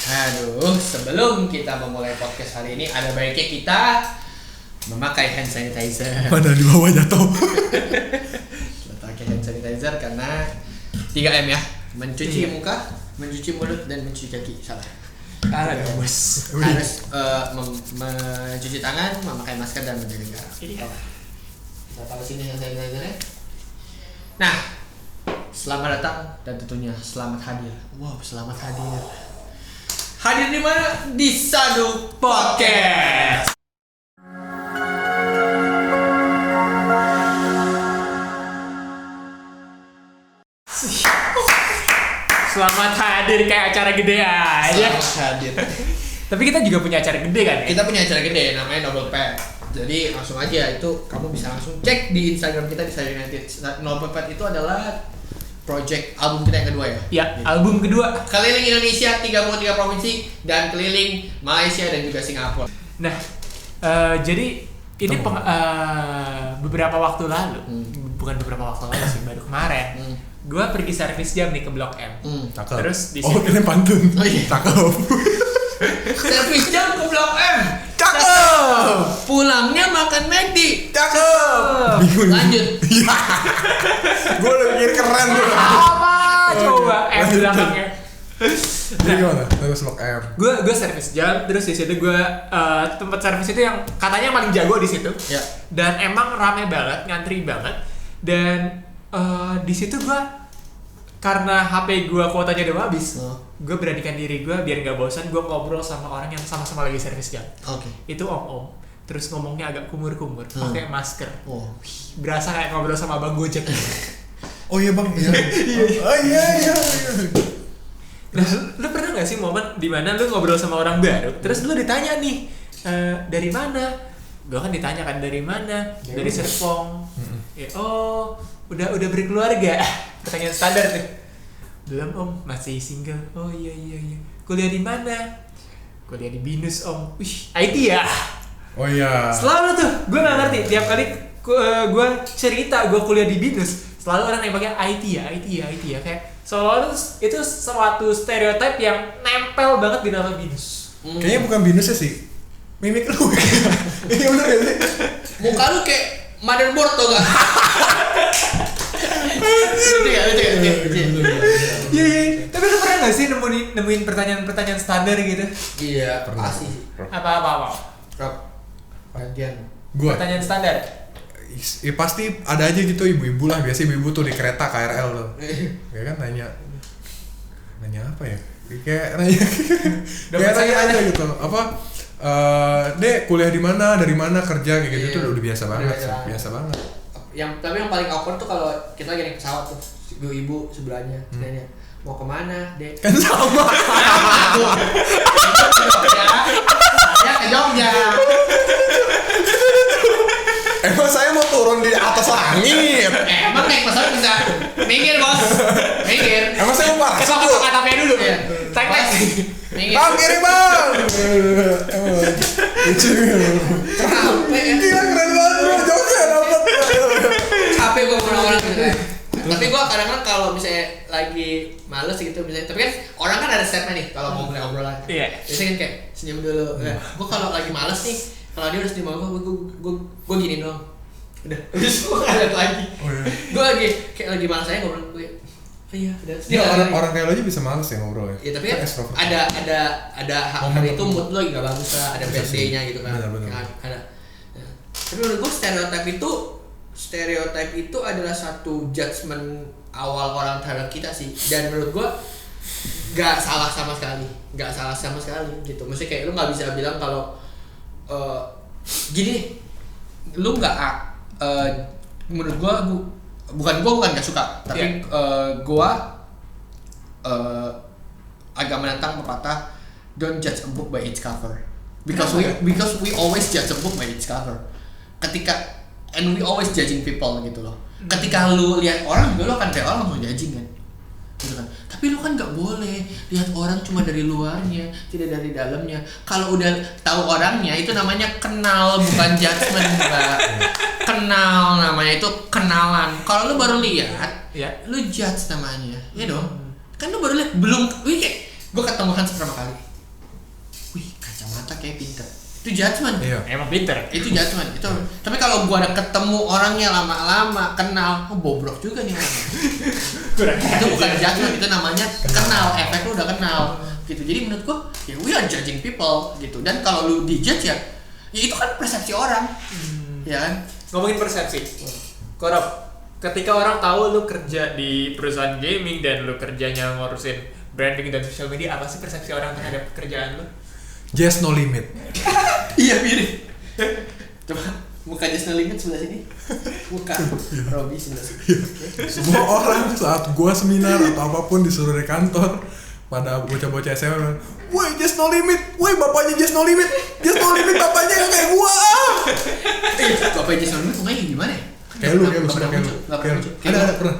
Aduh, sebelum kita memulai podcast hari ini, ada baiknya kita memakai hand sanitizer. Mana di bawah jatuh. Pakai hand sanitizer karena 3M ya. Mencuci muka, mencuci mulut, dan mencuci kaki. Salah. Bos. Harus mencuci tangan, memakai masker, dan menjaga jarak. Iya. Kita taruh sini hand sanitizernya. Nah, selamat datang dan tentunya selamat hadir. Wow, selamat hadir. Hadir di mana? Di Sadu Podcast. Selamat hadir kayak acara gede aja. Selamat hadir. Tapi kita juga punya acara gede kan ya? Kita punya acara gede namanya Noble Pet. Jadi langsung aja itu kamu bisa langsung cek di Instagram kita di Sadu United. Noble Pet itu adalah project album kita yang kedua ya. Ya, album kedua. Keliling Indonesia 33 provinsi dan keliling Malaysia dan juga Singapura. Nah, jadi ini beberapa waktu lalu, bukan beberapa waktu lalu sih, baru kemarin. Gue pergi servis jam nih ke Blok M. Cakep. Terus di Oh, situ. ini pantun. Oh, iya. Cakep. Servis jam ke Blok M. Cakep. Pulangnya makan McD. Cakep. Bingung. Lanjut. Gue udah pikir keren tuh. Apa? Coba M Lanjut. belakangnya. Jadi gimana? Terus Blok M. Gue servis jam, terus di situ gue tempat servis itu yang katanya paling jago di situ. Ya. Dan emang rame banget, ngantri banget. Dan di situ gue karena HP gue kuotanya udah habis, gue beranikan diri gue biar nggak bosan, gue ngobrol sama orang yang sama-sama lagi servis jam. Oke. Itu om-om, terus ngomongnya agak kumur-kumur, pakai masker. Oh. Berasa kayak ngobrol sama bang Gojek. Oh iya bang. Iya. Oh iya. Nah, lu pernah nggak sih momen dimana lu ngobrol sama orang baru, terus lu ditanya nih, dari mana? Gue kan ditanya kan dari mana? Dari Serpong. Ya, oh, udah berkeluarga. Pertanyaan standar tuh. Belum om, masih single. Oh iya. Kuliah di mana? Kuliah di BINUS om. Wih, IT ya. Oh iya. Selalu tuh, gue nggak ngerti. Tiap kali gue cerita gue kuliah di BINUS, selalu orang nembaknya IT ya. Kayak seolah-olah itu suatu stereotip yang nempel banget di nama BINUS. Kayaknya bukan binusnya sih. Mimik lu. Iya bener gak sih? Muka lu kayak motherboard tuh gak? Lucu ya? Iya. Tapi lu pernah nggak sih nemuin pertanyaan standar gitu? Iya, Pernah. pasti. Apa? Rob, bagian. Gua. Pertanyaan standar. Ya pasti ada aja gitu ibu-ibu lah, biasa ibu-ibu tuh di kereta KRL tuh. Ya kan nanya apa ya? Kayak nanya aja gitu. Apa? Dek kuliah di mana? Dari mana kerja kayak gitu? Iya. Tuh udah biasa banget sih. Biasa. Biasa banget. Tapi yang paling awkward tuh kalau kita lagi naik pesawat tuh, ibu sebelahnya nanya mau kemana, Dek? Kan sama. Saya ke Jogja. Emang saya mau turun di atas langit. Emang naik pesawat bisa minggir bos, minggir. Emang saya mau Kita parah. ke atapnya dulu. Iya. Tek. Minggir. Bang kiri bang. Lucu. Capek ya. Gila keren banget bro. Jogja dapet. Capek gue orang-orang gitu kan. Tapi gue kadang-kadang kalau misalnya lagi males gitu misalnya, tapi kan orang kan ada stepnya nih kalau mau mulai obrolan. Iya. Biasanya kan kayak senyum dulu. Nah, gue kalau lagi males nih, kalau dia udah senyum sama gue gini dong. Udah, terus gue ngeliat lagi. Oh iya. Gue lagi kayak lagi males aja ngobrol gue. Oh iya, udah. Ya, orang kayak lo aja bisa males ya ngobrol ya. Ya tapi kan Extrovert. ada hari itu mood lo lagi gak bagus lah, ada bad day-nya gitu kan. Benar. Ada. Nah, tapi menurut gue stereotip itu adalah satu judgement awal orang terhadap kita sih. Dan menurut gue gak salah sama sekali gitu. Maksudnya kayak lu gak bisa bilang kalau gini, lu gak menurut gue bukan gak suka, tapi gue agak menentang pepatah don't judge a book by its cover because we always judge a book by its cover. And we always judging people gitu loh. Ketika lu lihat orang juga lu akan kayak orang langsung judging kan. Gitu kan. Tapi lu kan nggak boleh lihat orang cuma dari luarnya, tidak dari dalamnya. Kalau udah tahu orangnya itu namanya kenal, bukan judgement, Mbak. Kenal namanya itu kenalan. Kalau lu baru lihat, ya lu judge namanya. Iya dong. Kan lu baru lihat belum kayak gue ketemu Hans pertama kali. judgement. Iya. Emang pinter. Itu judgement itu. Tapi kalau gua ada ketemu orangnya lama-lama kenal, bobrok juga nih orangnya. Itu bukan judgement, itu namanya kenal, efek lu udah kenal gitu. Jadi menurut gua ya we are judging people gitu. Dan kalau lu dijudge ya itu kan persepsi orang. Ya kan? Ngomongin persepsi. Korop, ketika orang tahu lu kerja di perusahaan gaming dan lu kerjanya ngurusin branding dan social media, apa sih persepsi orang terhadap pekerjaan lu? Just no limit. Iya mirip. Coba muka Just No Limit sebelah sini. Muka Robby sebelah sini. Semua orang saat gua seminar atau apapun disuruh di kantor, pada bocah-bocah SMA bilang, "Woi, Just No Limit, woi bapaknya Just No Limit, Just No Limit bapaknya yang kayak gua." Bapaknya Just No Limit mukanya gimana ya? Kayak lu, Nggak pernah muncul. Ada pernah,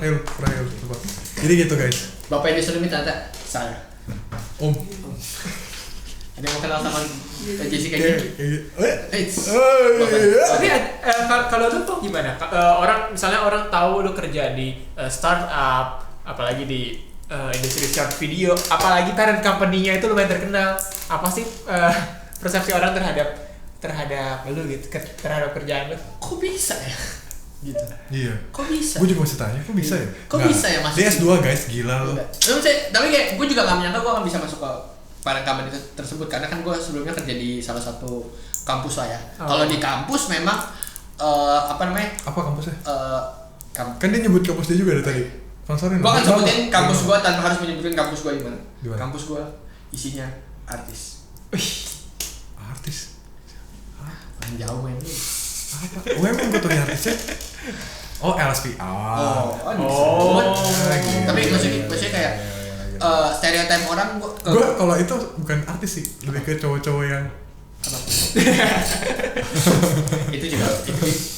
coba. Jadi gitu guys. Bapaknya Just No Limit ternyata saya. Om. Ada yang mau kenal sama Jessica Gigi? Tapi kalau lu tuh gimana? Misalnya orang tahu lu kerja di startup, apalagi di industri short video, apalagi parent company-nya itu lumayan terkenal. Apa sih persepsi orang terhadap lu gitu, terhadap kerjaan lu? Kok bisa ya? Gitu. Iya. Kok bisa? Gue juga masih tanya, kok bisa ya? Kok bisa ya masuk? Dia S2 guys, gila lu. Tapi kayak gue juga gak menyangka gue akan bisa masuk ke parent company tersebut karena kan gue sebelumnya kerja di salah satu kampus lah ya. Kalau di kampus memang apa namanya? Apa kampusnya? Kan dia nyebut kampus dia juga dari tadi. Sponsorin. gue akan sebutin kampus gue tanpa harus menyebutin kampus gue di mana. Kampus gue isinya artis. Artis? Main jauh main. Apa? Emang gue tuh artisnya? Oh, LSP. Tapi maksudnya kayak stereotip orang gue kalau itu bukan artis sih, lebih ke cowok-cowok yang apa? itu juga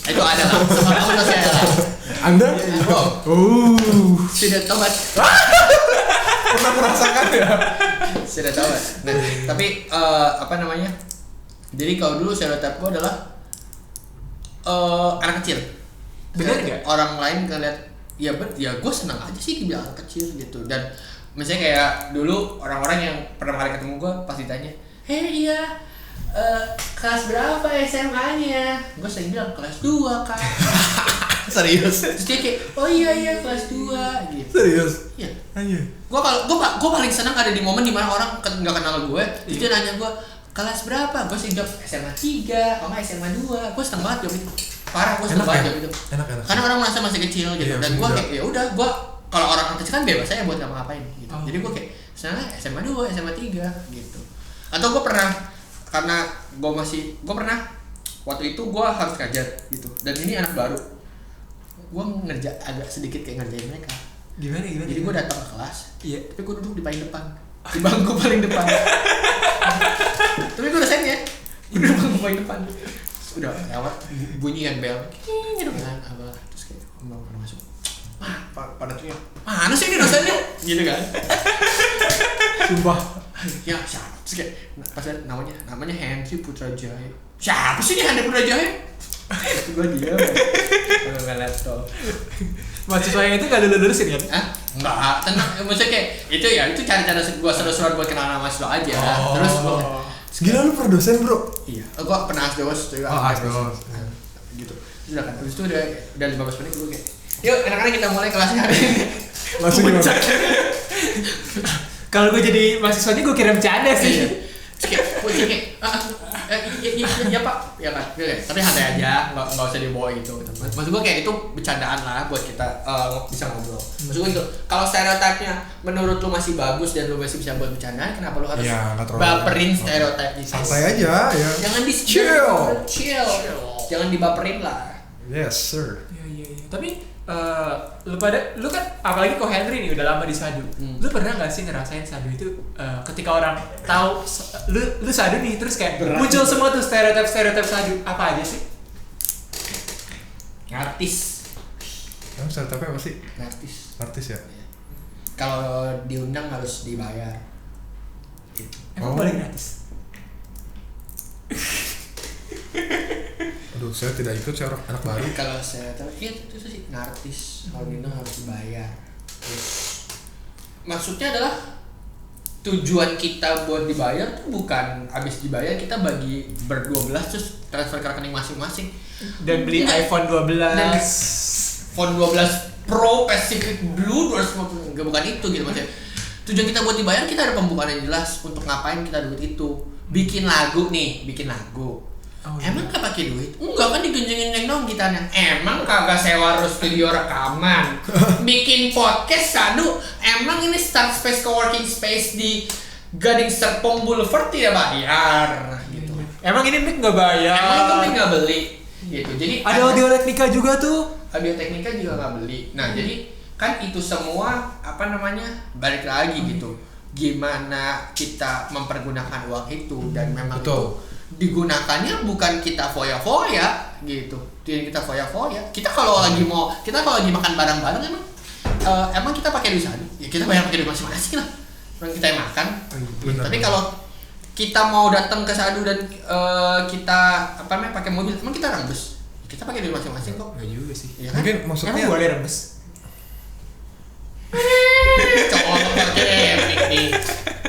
itu ada lah sama kamu saya lah. Anda? Sudah tobat. Pernah merasakan ya? Sudah tobat. Nah, tapi apa namanya? Jadi kalau dulu stereotip gue adalah anak kecil. Benar nggak? Orang lain ngeliat ya gue senang aja sih dibilang anak kecil gitu. Dan misalnya kayak dulu orang-orang yang pertama kali ketemu gue pasti tanya, iya kelas berapa SMA-nya? Gue sering bilang kelas 2 kak. Serius? Terus dia kayak, oh iya kelas 2 gitu. Serius? Iya. Ayo. Gue paling senang ada di momen dimana orang nggak kenal gue, terus dia nanya gue kelas berapa? Gue sih jawab SMA 3, kalau nggak SMA 2. Gue seneng banget jawab itu. Parah, gue seneng banget jawab itu. Enak. Karena orang merasa masih kecil gitu. Dan gue kayak ya udah, gue kalau orang kecil kan bebas aja buat ngapa-ngapain gitu. Jadi gue kayak misalnya SMA 2, SMA 3 gitu. Atau gue pernah karena gue pernah waktu itu gue harus ngajar gitu. Dan ini anak baru. Gue agak sedikit kayak ngerjain mereka. Gimana? Jadi gue datang ke kelas. Iya. Tapi gue duduk di paling depan. Di bangku paling depan. Tapi gue udah ya. Gue duduk bangku paling depan. Udah lewat bunyi kan bel. Gitu kan apa terus kayak mau masuk. Pada tuh ya. Mana sih ini dosennya? Gitu kan. Sumpah. Ya siapa? Terus kayak pas namanya Henry Putrajaya. Siapa sih ini Henry Putrajaya? Gue diam. Nggak laptop. Mahasiswa yang itu nggak lulusin kan? Enggak, tenang. Maksudnya kayak itu cara-cara gue seru-seruan buat kenal nama mahasiswa aja. Terus gue gila lu pernah dosen bro? iya, gue pernah asdos juga. Asdos. Gitu. Sudah kan. Terus itu udah 15 menit gue kayak, yuk anak-anak kita mulai kelasnya hari ini. Langsung gimana? Kalau gue jadi mahasiswanya gue kira bercanda sih. Terus kayak, gue kayak, ya pak, ya kan, tapi santai aja, nggak usah dibawa gitu. Maksud gue kayak itu bercandaan lah buat kita bisa ngobrol. Maksud gue gitu, kalau stereotipnya menurut lu masih bagus dan lu masih bisa buat bercandaan, kenapa lu harus baperin stereotip itu? Santai aja ya. Jangan chill, jangan dibaperin lah. Yes sir. Iya. Tapi lu kan apalagi kok Henry nih udah lama di Sadu. Lu pernah nggak sih ngerasain Sadu itu ketika orang tahu lu Sadu nih terus kayak muncul semua tuh stereotip Sadu, apa aja sih? Artis. Emang stereotipnya apa sih? Artis ya. Kalau diundang harus dibayar. Gitu. Emang boleh gratis? Aduh, saya tidak ikut, saya anak baru. Kalau saya tahu, itu sih artis. Kalau diundang harus dibayar. Terus maksudnya adalah tujuan kita buat dibayar tuh bukan abis dibayar kita bagi ber-12 terus transfer ke rekening masing-masing Dan beli iPhone 12. dan iPhone 12 Pro Pacific Blue 250 bukan itu gitu maksudnya. Tujuan kita buat dibayar kita ada pembukaan yang jelas untuk ngapain kita duit itu. Bikin lagu. Oh, Emang gak pakai duit? Enggak kan digenjeng-genjeng dong gitarnya. Emang kagak sewa studio rekaman. Bikin podcast Sadu. Emang ini start space coworking space di Gading Serpong Boulevard tidak bayar gitu. Emang ini mic nggak bayar? Emang itu mic nggak beli gitu. Jadi Ada Audio Technica juga tuh. Audio Technica juga nggak beli. Nah jadi kan itu semua apa namanya balik lagi gitu. Gimana kita mempergunakan uang itu dan memang Betul. itu digunakannya bukan kita foya-foya gitu. Tidak kita foya-foya. Kita kalau lagi makan bareng-bareng emang kita pakai duit satu. Ya kita bayar pakai duit masing-masing lah. Orang kita yang makan. Benar. Tapi kalau kita mau datang ke Sadu dan kita apa namanya pakai mobil, emang kita rembes. Kita pakai duit masing-masing kok. Nggak juga sih. Ya kan? Mungkin maksudnya Emang boleh rembes?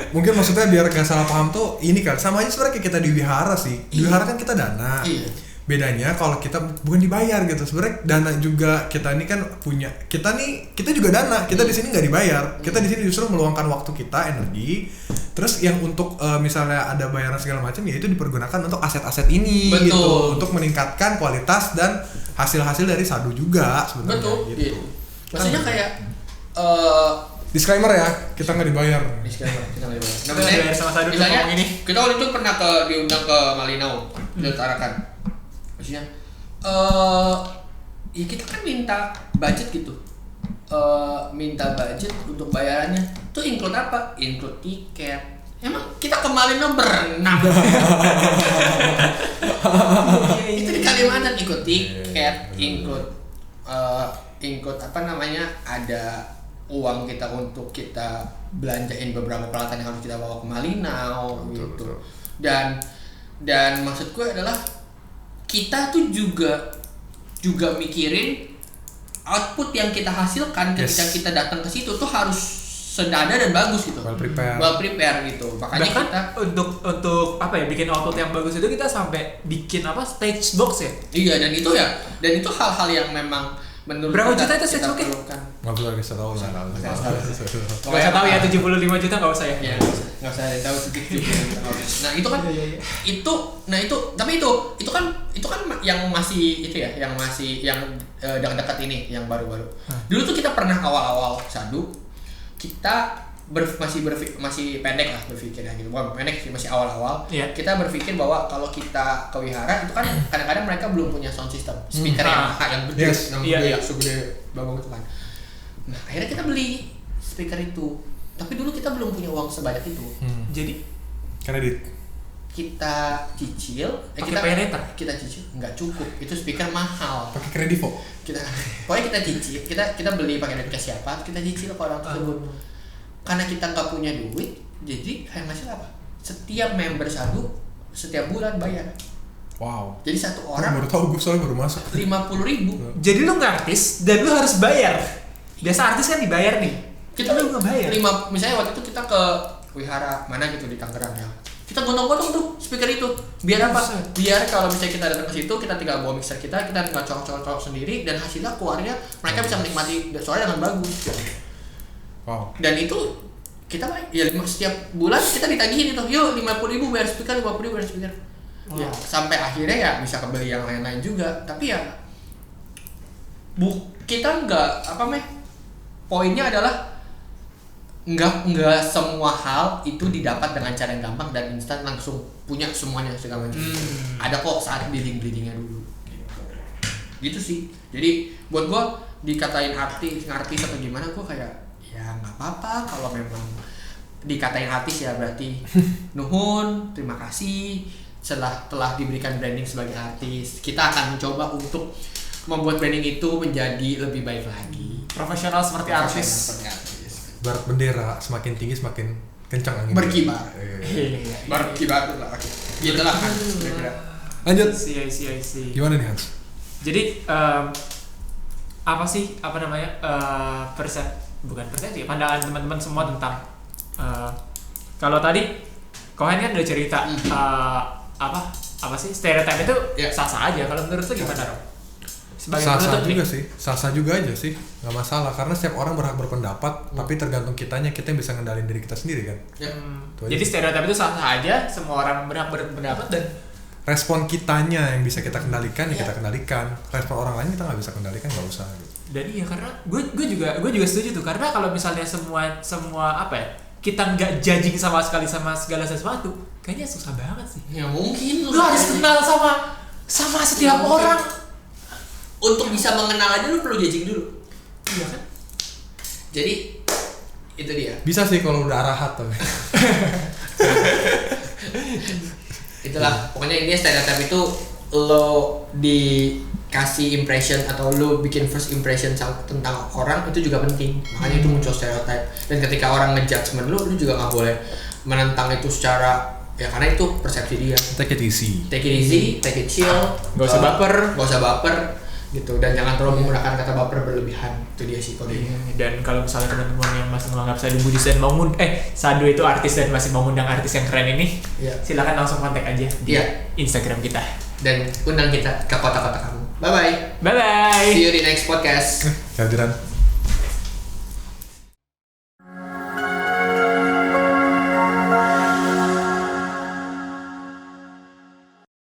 mungkin maksudnya biar gak salah paham tuh ini kan sama aja sebenarnya kayak kita di wihara sih. Di wihara kan kita dana. Iya. Bedanya kalau kita bukan dibayar gitu. Sebenarnya dana juga kita ini kan punya. Kita juga dana. Kita di sini nggak dibayar. Kita di sini justru meluangkan waktu kita, energi. Terus yang untuk misalnya ada bayaran segala macam ya itu dipergunakan untuk aset-aset ini. Betul. Gitu. Untuk meningkatkan kualitas dan hasil-hasil dari Sadu juga sebenarnya. Betul. Gitu. Gitu. Maksudnya kayak Disclaimer ya, kita nggak dibayar. disclaimer kita nggak dibayar. Kita nggak dibayar sama Sadu misalnya ngomong ini. kita waktu itu pernah diundang ke Malinau, diutarakan. Maksudnya, ya kita kan minta budget gitu, minta budget untuk bayarannya. Tuh include apa? Include tiket. Emang kita ke Malinau berenang. Itu di Kalimantan ikut tiket, include apa namanya ada uang kita untuk kita belanjain beberapa peralatan yang harus kita bawa ke Malinau gitu. Betul. Dan maksud gue adalah kita tuh juga mikirin output yang kita hasilkan ketika kita datang ke situ tuh harus sedada dan bagus gitu. Well prepare gitu. Makanya Bahkan kita untuk apa ya bikin output yang bagus itu kita sampai bikin apa stage box ya. iya dan itu hal-hal yang memang menurut Berapa kita, juta itu kita stage box-nya? perlukan. Nggak perlu bisa tahu lah. Nggak usah tahu ya 75 juta nggak usah ya. Ya, nggak usah tahu sedikit. Nah itu kan Iya. tapi itu kan yang masih yang dekat ini yang baru-baru. Dulu tuh kita pernah awal-awal Sadu kita masih pendek lah berpikirnya gitu. Bukan pendek sih, masih awal-awal. Iya. Kita berpikir bahwa kalau kita ke wihara itu kan kadang-kadang mereka belum punya sound system, speaker yang gede, Yes. yang Iya, gede, iya. segede banget itu kan. Nah, akhirnya kita beli speaker itu. Tapi dulu kita belum punya uang sebanyak itu. Jadi Kredit. Kita cicil, Pakai paylater? kita cicil nggak cukup. Itu speaker mahal. Pakai kredivo. Pokoknya kita cicil, kita beli pakai duit ke siapa, kita cicil ke orang tersebut. Karena kita nggak punya duit, jadi yang hasil apa? Setiap member Sadu setiap bulan bayar. Wow. Jadi satu Orang orang baru tahu gue soalnya baru masuk. 50.000. jadi lu ngartis dan lu harus bayar. Biasa artis kan dibayar nih. Kita lu nggak bayar. Misalnya waktu itu kita ke wihara mana gitu di Tangerang ya. Kita gotong-gotong tuh speaker itu. Biar apa? Buset. Biar kalau misalnya kita datang ke situ, kita tinggal bawa mixer kita tinggal colok-colok sendiri dan hasilnya keluarnya mereka bisa menikmati suara dengan bagus. Wow. Dan itu kita ya setiap bulan kita ditagihin itu, yuk 50.000 bayar speaker, 50.000 bayar speaker. Ya, sampai akhirnya ya bisa kebeli yang lain-lain juga. Tapi ya kita nggak poinnya adalah nggak semua hal itu didapat dengan cara yang gampang dan instan langsung punya semuanya segala macam. Ada kok saat bleedingnya dulu. Gitu sih. Jadi buat gua dikatain artis atau gimana, gua kayak ya nggak apa-apa kalau memang dikatain artis ya berarti nuhun, terima kasih telah diberikan branding sebagai artis. Kita akan mencoba untuk membuat branding itu menjadi lebih baik lagi. Profesional seperti artis. Barat bendera semakin tinggi semakin kencang angin. Berkibar. Iya. Berkibar lah. Gitu lah kan. kira-kira. Lanjut. I see. Gimana nih Hans? Jadi apa namanya persepsi pandangan teman-teman semua tentang Kalau tadi Kohen kan udah cerita apa sih stereotip itu sah-sah aja. Kalau menurut lu gimana, Rom? Sah-sah juga sih, sah-sah juga aja sih, nggak masalah karena setiap orang berhak berpendapat, tapi tergantung kitanya, kita yang bisa ngendalin diri kita sendiri kan. Jadi stereotip itu sah-sah aja, semua orang berhak berpendapat dan respon kitanya yang bisa kita kendalikan ya kita kendalikan, respon orang lain kita nggak bisa kendalikan, nggak usah gitu. Dan iya karena gue juga setuju tuh, karena kalau misalnya semua apa ya, kita nggak judging sama sekali sama segala sesuatu, kayaknya susah banget sih. Ya mungkin lu harus kenal sama setiap orang. Untuk bisa mengenal aja lu perlu judging dulu. Iya kan? Jadi itu dia. Bisa sih kalau udah arahat tuh. Itulah pokoknya ini stereotip itu lo dikasih impression atau lo bikin first impression tentang orang itu juga penting, makanya itu muncul stereotip. Dan ketika orang ngejudgement lo juga nggak boleh menentang itu secara ya, karena itu persepsi dia. Take it easy, take it chill, gak usah baper gitu, dan jangan terlalu menggunakan kata baper berlebihan. Itu dia sih kode. Dan kalau misalnya teman-teman yang masih menganggap Sadu Budis dan mau Sadu itu artis dan masih mau undang artis yang keren ini, silakan langsung kontak aja di Instagram kita dan undang kita ke kota-kota kamu. Bye bye. See you di next podcast. Kehadiran.